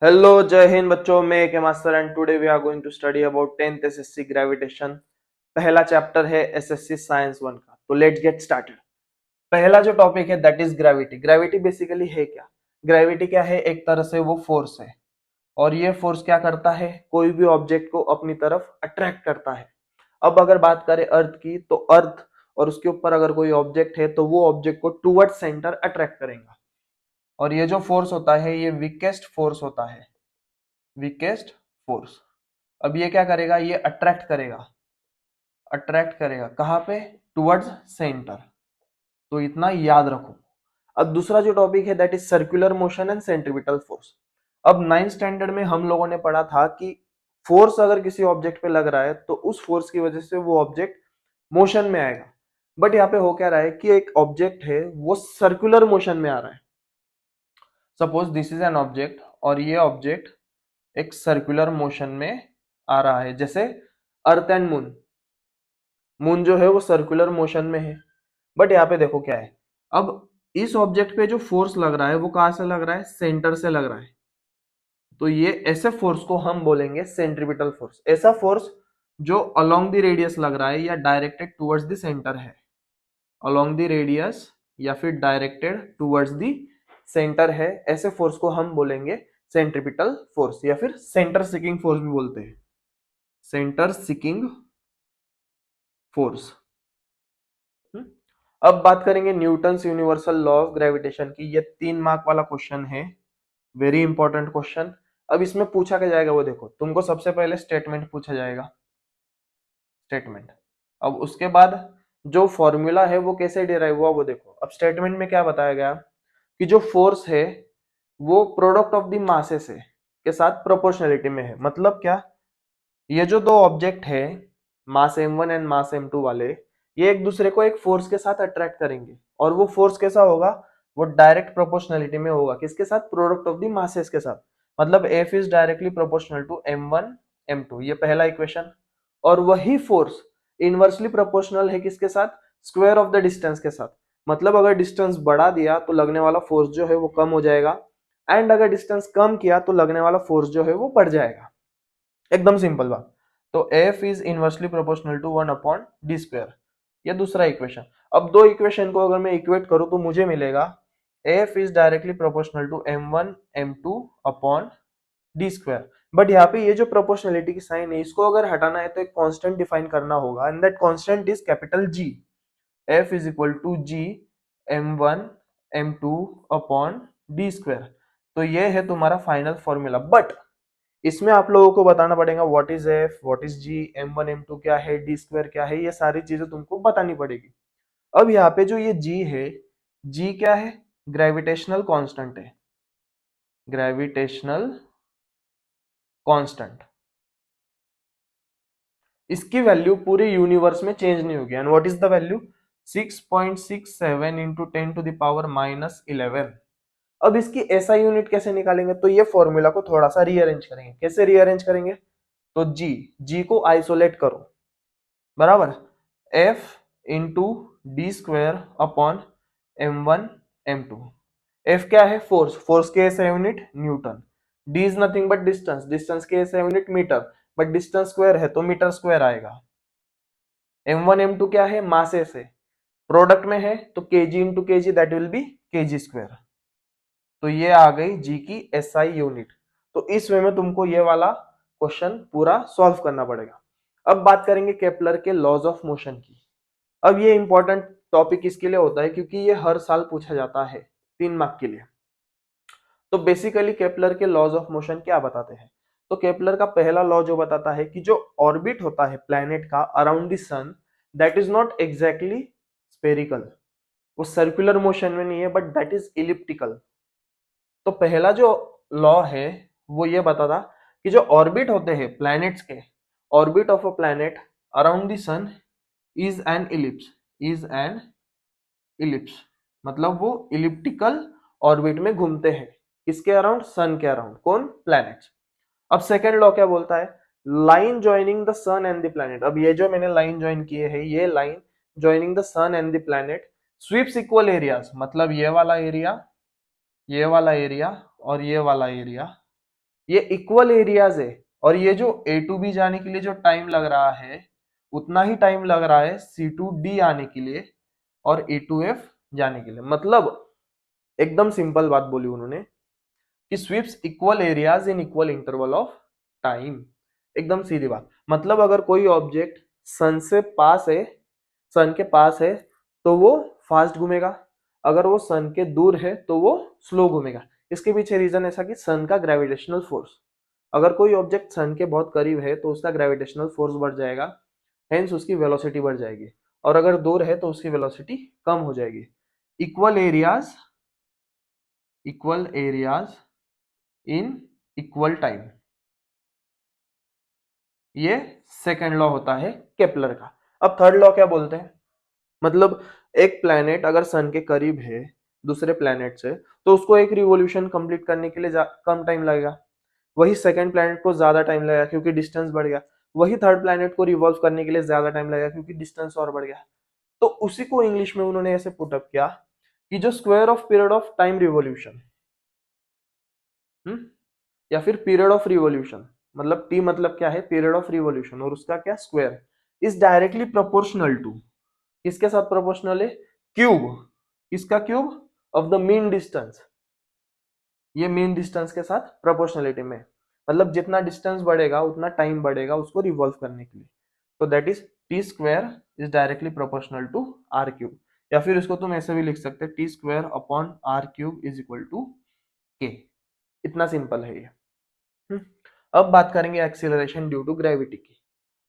Hello जय हिंद बच्चों, मैं के master and today we are going to study about 10th SSC gravitation. पहला चैप्टर है एसएससी साइंस 1 का। तो लेट्स गेट स्टार्टेड। पहला जो टॉपिक है that is gravity. Gravity basically है क्या? ग्रेविटी क्या है? एक तरह से वो फोर्स है, और ये फोर्स क्या करता है? कोई भी ऑब्जेक्ट को अपनी तरफ अट्रैक्ट करता है। अब अगर बात करें अर्थ की, तो अर्थ और उसके ऊपर अगर कोई ऑब्जेक्ट है तो वो ऑब्जेक्ट को टूवर्ड सेंटर अट्रैक्ट करेगा। और ये जो फोर्स होता है ये वीकेस्ट फोर्स होता है, वीकेस्ट फोर्स। अब ये क्या करेगा? ये अट्रैक्ट करेगा कहाँ पे? Towards centre. तो इतना याद रखो। अब दूसरा जो टॉपिक है that is circular motion and centripetal force. अब 9th स्टैंडर्ड में हम लोगों ने पढ़ा था कि फोर्स अगर किसी ऑब्जेक्ट पे लग रहा है तो उस फोर्स की वजह से वो ऑब्जेक्ट मोशन में आएगा। बट यहाँ पे हो क्या रहा है कि एक ऑब्जेक्ट है वो सर्कुलर मोशन में आ रहा है। Suppose this is an object, और ये ऑब्जेक्ट एक सर्कुलर मोशन में आ रहा है, जैसे अर्थ एंड मून। मून जो है वो सर्कुलर मोशन में है। बट यहाँ पे देखो क्या है, अब इस ऑब्जेक्ट पे जो फोर्स लग रहा है वो कहां से लग रहा है? सेंटर से लग रहा है। तो ये ऐसे फोर्स को हम बोलेंगे सेंट्रीपिटल फोर्स। ऐसा फोर्स जो अलोंग द रेडियस लग रहा है या डायरेक्टेड टुवर्ड्स द सेंटर है। अलोंग द रेडियस या फिर डायरेक्टेड टुवर्ड्स द सेंटर है, ऐसे फोर्स को हम बोलेंगे सेंट्रीपिटल फोर्स, या फिर सेंटर सिकिंग फोर्स भी बोलते हैं। Centre seeking force. अब बात करेंगे Newton's universal law of gravitation की। ये 3 मार्क वाला क्वेश्चन है, वेरी इंपॉर्टेंट क्वेश्चन। अब इसमें पूछा क्या जाएगा वो देखो। तुमको सबसे पहले स्टेटमेंट पूछा जाएगा, स्टेटमेंट। अब उसके बाद जो फॉर्मूला है वो कैसे डिराइव हुआ वो देखो। अब स्टेटमेंट में क्या बताया गया कि जो फोर्स है वो प्रोडक्ट ऑफ द मासेस है के साथ प्रोपोर्शनलिटी में है। मतलब क्या? ये जो दो ऑब्जेक्ट है, मास m1 एंड मास m2 वाले, ये एक दूसरे को एक फोर्स के साथ अट्रैक्ट करेंगे। और वो फोर्स कैसा होगा? वो डायरेक्ट प्रोपोर्शनलिटी में होगा। किसके साथ? प्रोडक्ट ऑफ द मासेस के साथ। मतलब F is directly proportional to m1 m2, ये पहला इक्वेशन। और वही फोर्स इनवर्सली प्रोपोर्शनल है किसके साथ? स्क्वायर ऑफ द डिस्टेंस के साथ। मतलब अगर डिस्टेंस बढ़ा दिया तो लगने वाला फोर्स जो है वो कम हो जाएगा, एंड अगर डिस्टेंस कम किया तो लगने वाला फोर्स जो है वो बढ़ जाएगा। एकदम सिंपल बात। तो F is inversely proportional to 1/d²। ये दूसरा इक्वेशन। अब दो इक्वेशन को अगर मैं इक्वेट करूं तो मुझे मिलेगा F is directly proportional to m1 m2/d²। But यहाँ पे ये जो प्रोपोर्शनलिटी की साइन है इसको अगर हटाना है तो एक कांस्टेंट डिफाइन करना होगा, and that constant is capital G। F is equal to G m1 m2/d²। तो ये है तुम्हारा फाइनल फॉर्मूला। बट इसमें आप लोगों को बताना पड़ेगा what is F, what is G, m1 m2 क्या है, d² क्या है, ये सारी चीजें तुमको बतानी पड़ेगी। अब यहाँ पे जो ये जी है, जी क्या है? ग्रेविटेशनल कांस्टेंट है, ग्रेविटेशनल कांस्टेंट। इसकी वैल्यू पूरे यूनिवर्स में चेंज नहीं होगी। And what is the value? 6.67 into 10⁻11। अब इसकी ऐसा यूनिट कैसे निकालेंगे? तो ये फॉर्मूला को थोड़ा सा रीअरेंज करेंगे। कैसे रीअरेंज करेंगे? तो जी को आइसोलेट करो, बराबर। F into d²/m1 m2। F क्या है? फोर्स। फोर्स के ऐसा unit newton. D is nothing but distance. Distance के ऐसा unit metre, but distance square है तो मीटर स्क्वायर आएगा। m1 m2 क्या है? मासेस है। प्रोडक्ट में है तो KG into KG, that will B kg²। तो ये आ गई जी की एसआई यूनिट। तो इस वे में तुमको ये वाला क्वेश्चन पूरा सॉल्व करना पड़ेगा। अब बात करेंगे केपलर के लॉज ऑफ मोशन की। अब ये इंपॉर्टेंट टॉपिक इसके लिए होता है क्योंकि ये हर साल पूछा जाता है 3 मार्क के लिए। तो बेसिकली केपलर के लॉज ऑफ मोशन क्या बताते हैं? तो केपलर का पहला लॉ जो बताता है कि जो ऑर्बिट होता है प्लैनेट का around the sun, that is not exactly spherical. वो सर्कुलर मोशन में नहीं है, बट दैट इज इलिप्टिकल। तो पहला जो लॉ है वो ये बताता कि जो ऑर्बिट होते हैं प्लैनेट्स के, orbit of a planet around the sun is an ellipse, is an ellipse. मतलब वो इलिप्टिकल ऑर्बिट में घूमते हैं। किसके अराउंड? सन के अराउंड। कौन? प्लैनेट्स। अब सेकेंड लॉ क्या बोलता है? Line joining the sun and the planet. अब ये जो मैंने लाइन ज्वाइन किए है, ये line joining the sun and the planet sweeps equal areas. मतलब ये वाला एरिया, ये वाला एरिया और ये वाला एरिया ये इक्वल एरियाज है, और ये जो ए टू बी जाने के लिए जो टाइम लग रहा है उतना ही टाइम लग रहा है सी टू डी आने के लिए और ए टू एफ जाने के लिए। मतलब एकदम सिंपल बात बोली उन्होंने कि sweeps equal areas in equal interval of time. एकदम सीधी बात। मतलब अगर कोई ऑब्जेक्ट सन से पास है, सन के पास है तो वो फास्ट घूमेगा, अगर वो सन के दूर है तो वो स्लो घूमेगा। इसके पीछे रीजन ऐसा कि सन का ग्रेविटेशनल फोर्स, अगर कोई ऑब्जेक्ट सन के बहुत करीब है तो उसका ग्रेविटेशनल फोर्स बढ़ जाएगा, हेंस उसकी वेलोसिटी बढ़ जाएगी, और अगर दूर है तो उसकी वेलोसिटी कम हो जाएगी। Equal areas, equal areas in equal time, ये सेकेंड लॉ होता है केपलर का। अब थर्ड लॉ क्या बोलते हैं? मतलब एक प्लेनेट अगर सन के करीब है दूसरे प्लेनेट से तो उसको एक रिवॉल्यूशन कंप्लीट करने के लिए कम टाइम लगेगा, वही सेकंड प्लेनेट को ज्यादा टाइम लगेगा क्योंकि डिस्टेंस बढ़ गया, वही थर्ड प्लेनेट को रिवॉल्व करने के लिए ज्यादा टाइम लगेगा क्योंकि डिस्टेंस और बढ़ गया। तो उसी को इंग्लिश में उन्होंने ऐसे पुटअप किया कि जो square of period of time revolution, या फिर पीरियड ऑफ रिवॉल्यूशन, मतलब टी मतलब क्या है, पीरियड ऑफ रिवॉल्यूशन, और उसका क्या square, is directly proportional to, किसके साथ प्रोपोर्शनल है, क्यूब, किसका cube, of the mean distance, ये मीन डिस्टेंस के साथ प्रोपोर्शनलिटी में, मतलब जितना डिस्टेंस बढ़ेगा उतना टाइम बढ़ेगा उसको रिवॉल्व करने के लिए। तो that is T square is directly proportional to R cube, या फिर इसको तुम ऐसे भी लिख सकते हैं T square upon R cube is equal to K. इतना सिंपल है ये। अब बात करेंगे एक्सीलरेशन ड्यू टू ग्रेविटी की।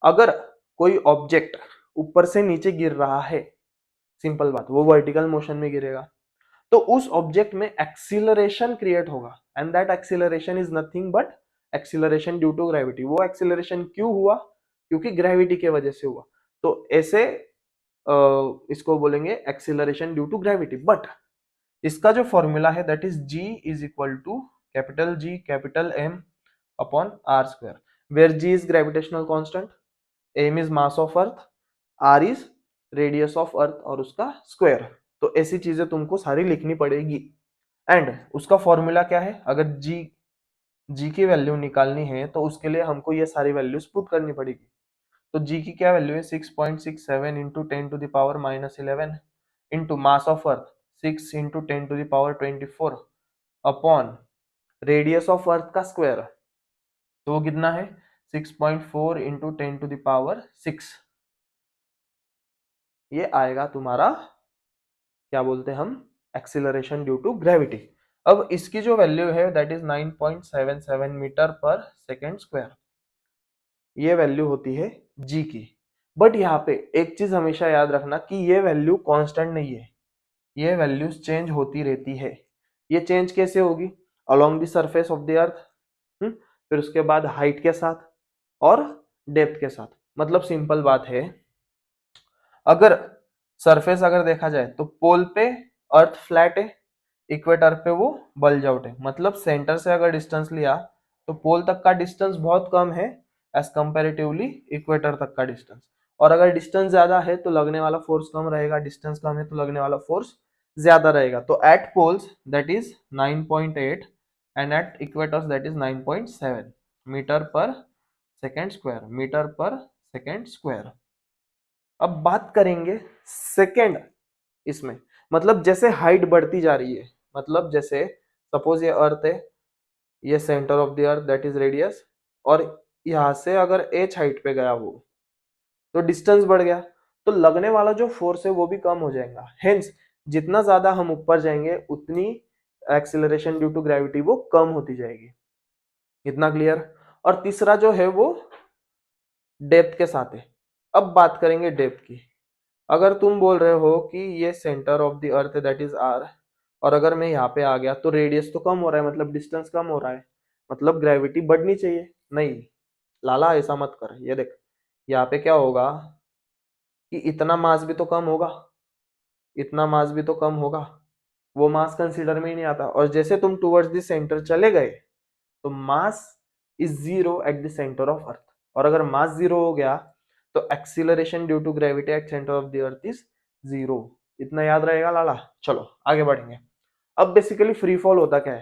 अगर कोई ऑब्जेक्ट ऊपर से नीचे गिर रहा है, सिंपल बात, वो वर्टिकल मोशन में गिरेगा, तो उस ऑब्जेक्ट में एक्सीलरेशन क्रिएट होगा, and that acceleration is nothing but acceleration due to gravity. वो एक्सीलरेशन क्यों हुआ? क्योंकि ग्रेविटी के वजह से हुआ। तो ऐसे इसको बोलेंगे acceleration due to gravity. But इसका जो फॉर्मूला है that is g is equal to capital G capital M upon R square, where G is gravitational constant, M is mass of earth, R is radius of earth और उसका square. तो ऐसी चीजें तुमको सारी लिखनी पड़ेगी। एंड उसका फॉर्मूला क्या है? अगर जी की वैल्यू निकालनी है तो उसके लिए हमको ये सारी वैल्यूज पुट करनी पड़ेगी। तो जी की क्या वैल्यू है? 6.67 into 10⁻11 into mass of earth 6 into 10⁻24 upon radius of अर्थ का स्क्वायर, तो वो कितना है? 6.4 इंटू 10⁻6। ये आएगा तुम्हारा, क्या बोलते हैं हम, एक्सीलरेशन ड्यू टू ग्रेविटी। अब इसकी जो वैल्यू है that is 9.77 metre per second square, ये वैल्यू होती है जी की। बट यहाँ पे एक चीज हमेशा याद रखना कि ये वैल्यू कांस्टेंट नहीं है, ये वैल्यूज चेंज होती रहती है। ये चेंज कैसे होगी? Along the surface of the अर्थ, फिर उसके बाद हाइट के साथ और डेप्थ के साथ। मतलब सिंपल बात है, अगर सरफेस अगर देखा जाए तो पोल पे अर्थ फ्लैट है, इक्वेटर पे वो बल्ज आउट है। मतलब सेंटर से अगर डिस्टेंस लिया तो पोल तक का डिस्टेंस बहुत कम है एज कंपेरेटिवली इक्वेटर तक का डिस्टेंस, और अगर डिस्टेंस ज्यादा है तो लगने वाला फोर्स कम रहेगा, डिस्टेंस कम है तो लगने वाला फोर्स ज्यादा रहेगा। तो at poles that is 9.8 and at equators that is 9.7 metre per second square, metre per second square. अब बात करेंगे सेकेंड इसमें, मतलब जैसे हाइट बढ़ती जा रही है, मतलब जैसे सपोज ये अर्थ है, ये centre of the earth that is radius, और यहां से अगर एच हाइट पे गया वो, तो डिस्टेंस बढ़ गया, तो लगने वाला जो फोर्स है वो भी कम हो जाएगा। हेंस जितना ज्यादा हम ऊपर जाएंगे उतनी एक्सीलरेशन ड्यू टू ग्रेविटी वो कम होती जाएगी। इतना क्लियर? और तीसरा जो है वो डेप्थ के साथ है। अब बात करेंगे डेप्थ की। अगर तुम बोल रहे हो कि ये centre of the earth that is R, और अगर मैं यहाँ पे आ गया तो रेडियस तो कम हो रहा है, मतलब डिस्टेंस कम हो रहा है, मतलब ग्रेविटी बढ़नी चाहिए। नहीं लाला, ऐसा मत कर। ये देख, यहाँ पे क्या होगा कि इतना मास भी तो कम होगा, इतना मास भी तो कम होगा, वो मास कंसीडर में ही नहीं आता। और जैसे तुम टूवर्ड्स द सेंटर चले गए तो mass is zero at the centre of earth, और अगर मास जीरो हो गया तो acceleration due to gravity at centre of the earth is zero. इतना याद रहेगा लाला? चलो आगे बढ़ेंगे। अब बेसिकली फ्री फॉल होता क्या है?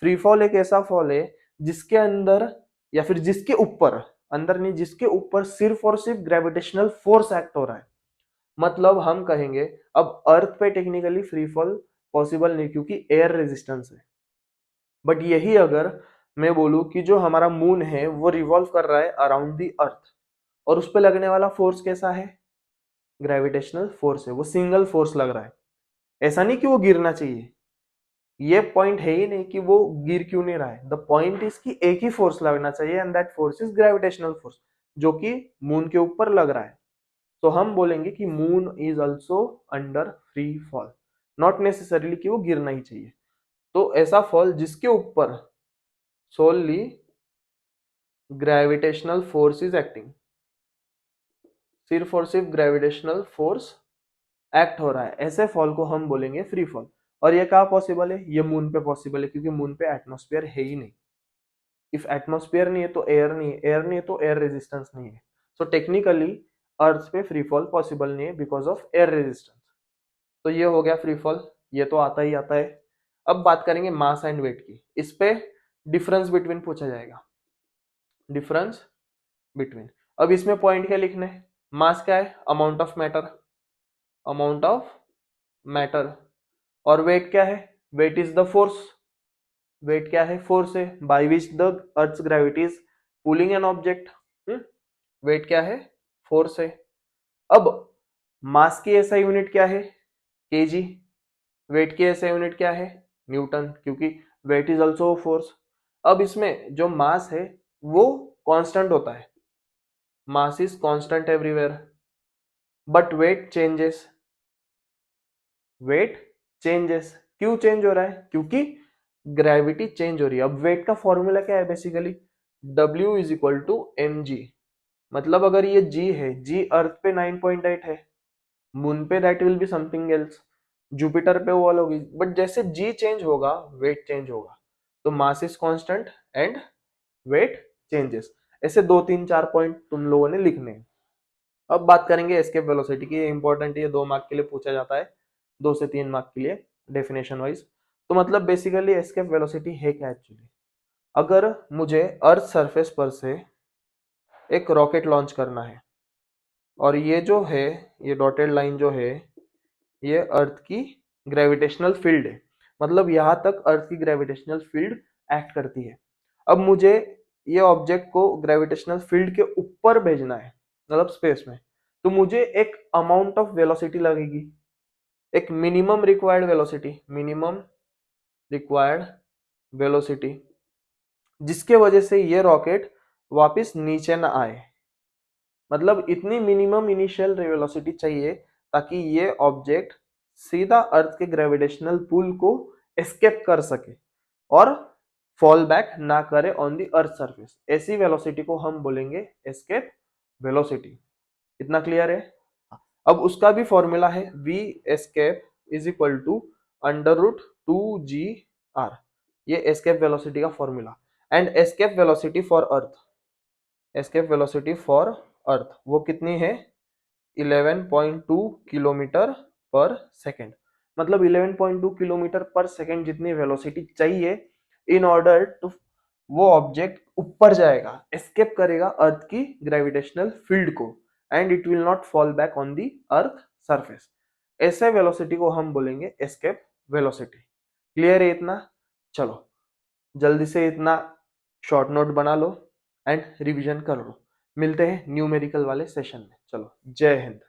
फ्री फॉल एक ऐसा फॉल है जिसके अंदर या फिर जिसके ऊपर, अंदर नहीं, जिसके ऊपर सिर्फ और सिर्फ ग्रेविटेशनल फोर्स एक्ट हो रहा है। मतलब हम कहेंगे अब अर्थ पे टेक्निकली फ्री फॉल पॉसिबल नहीं क्योंकि एयर रेजिस्टेंस है। बट यही अगर मैं बोलूं कि जो हमारा मून है वो रिवॉल्व कर रहा है अराउंड दी अर्थ, और उस पर लगने वाला फोर्स कैसा है, ग्रेविटेशनल फोर्स है, वो सिंगल फोर्स लग रहा है। ऐसा नहीं कि वो गिरना चाहिए, ये पॉइंट है ही नहीं कि वो गिर क्यों नहीं रहा है। द पॉइंट इज कि एक ही फोर्स लगना चाहिए and that force is gravitational force, जो कि मून के ऊपर लग रहा है। तो हम बोलेंगे कि moon is also under free fall, not necessarily कि वो गिरना ही चाहिए। तो ऐसा फॉल जिसके ऊपर solely gravitational force is acting, सिर्फ और सिर्फ ग्रेविटेशनल फोर्स एक्ट हो रहा है, ऐसे फॉल को हम बोलेंगे फ्री फॉल। और ये कहाँ पॉसिबल है, ये मून पे पॉसिबल है क्योंकि मून पे एटमॉस्फेयर है ही नहीं। इफ एटमॉस्फेयर नहीं है तो एयर नहीं है, एयर नहीं है तो एयर रेजिस्टेंस नहीं है। सो टेक्निकली अर्थ पे फ्री फॉल पॉसिबल नहीं है बिकॉज ऑफ एयर रेजिस्टेंस। तो ये हो गया फ्री फॉल, ये तो आता ही आता है। अब बात करेंगे मास एंड वेट की। इस पे डिफरेंस बिटवीन पूछा जाएगा, डिफरेंस बिटवीन। अब इसमें पॉइंट क्या लिखना है, मास क्या है, amount of matter, amount of matter. और वेट क्या है, weight is the force, weight क्या है, फोर्स है by which the earth gravity is pulling an object. Weight क्या है, फोर्स है। अब मास की ऐसा यूनिट क्या है, केजी। वेट की ऐसा यूनिट क्या है, न्यूटन, क्योंकि वेट इज ऑल्सो फोर्स। अब इसमें जो मास है वो कांस्टेंट होता है, mass is constant everywhere, but weight changes, weight changes. क्यों चेंज हो रहा है, क्योंकि ग्रेविटी चेंज हो रही है। अब वेट का फॉर्मूला क्या है basically, W is equal to mg। मतलब अगर ये g है, g अर्थ पे 9.8 है, मून पे that will be something else, Jupiter पे वो अलग होगी। बट जैसे g चेंज होगा वेट चेंज होगा। तो mass is constant and weight changes. ऐसे 2 3 4 पॉइंट तुम लोगों ने लिखने हैं। अब बात करेंगे एस्केप वेलोसिटी की, ये इंपॉर्टेंट है, ये 2 मार्क के लिए पूछा जाता है, 2 से 3 मार्क के लिए डेफिनेशन वाइज। तो मतलब बेसिकली एस्केप वेलोसिटी है क्या एक्चुअली, अगर मुझे अर्थ सरफेस पर से एक रॉकेट लॉन्च करना है और ये जो है, ये डॉटेड लाइन जो है, ये अर्थ की ग्रेविटेशनल फील्ड है, मतलब यहां तक अर्थ की ग्रेविटेशनल फील्ड एक्ट करती है। अब मुझे ये ऑब्जेक्ट को ग्रेविटेशनल फील्ड के ऊपर भेजना है, मतलब स्पेस में, तो मुझे एक अमाउंट ऑफ वेलोसिटी लगेगी, एक minimum required velocity, minimum required velocity, जिसके वजह से ये रॉकेट वापस नीचे ना आए। मतलब इतनी मिनिमम इनिशियल वेलोसिटी चाहिए ताकि ये ऑब्जेक्ट सीधा अर्थ के ग्रेविटेशनल पुल को एस्केप कर सके और फॉल बैक ना करे ऑन द अर्थ सरफेस। ऐसी वेलोसिटी को हम बोलेंगे एस्केप वेलोसिटी। इतना क्लियर है। अब उसका भी फॉर्मूला है, v escape is equal to under root 2g r, ये एस्केप वेलोसिटी का formula. And escape velocity for earth, escape velocity for earth वो कितनी है, 11.2 किलोमीटर पर सेकेंड। मतलब 11.2 किलोमीटर पर सेकेंड जितनी वेलोसिटी चाहिए इन ऑर्डर टू वो ऑब्जेक्ट ऊपर जाएगा, एस्केप करेगा अर्थ की ग्रेविटेशनल फील्ड को, and it will not fall back on the earth surface. ऐसे वेलोसिटी को हम बोलेंगे एस्केप वेलोसिटी। क्लियर है इतना। चलो जल्दी से इतना शॉर्ट नोट बना लो एंड रिवीजन कर लो। मिलते हैं न्यूमेरिकल वाले सेशन में। चलो जय हिंद।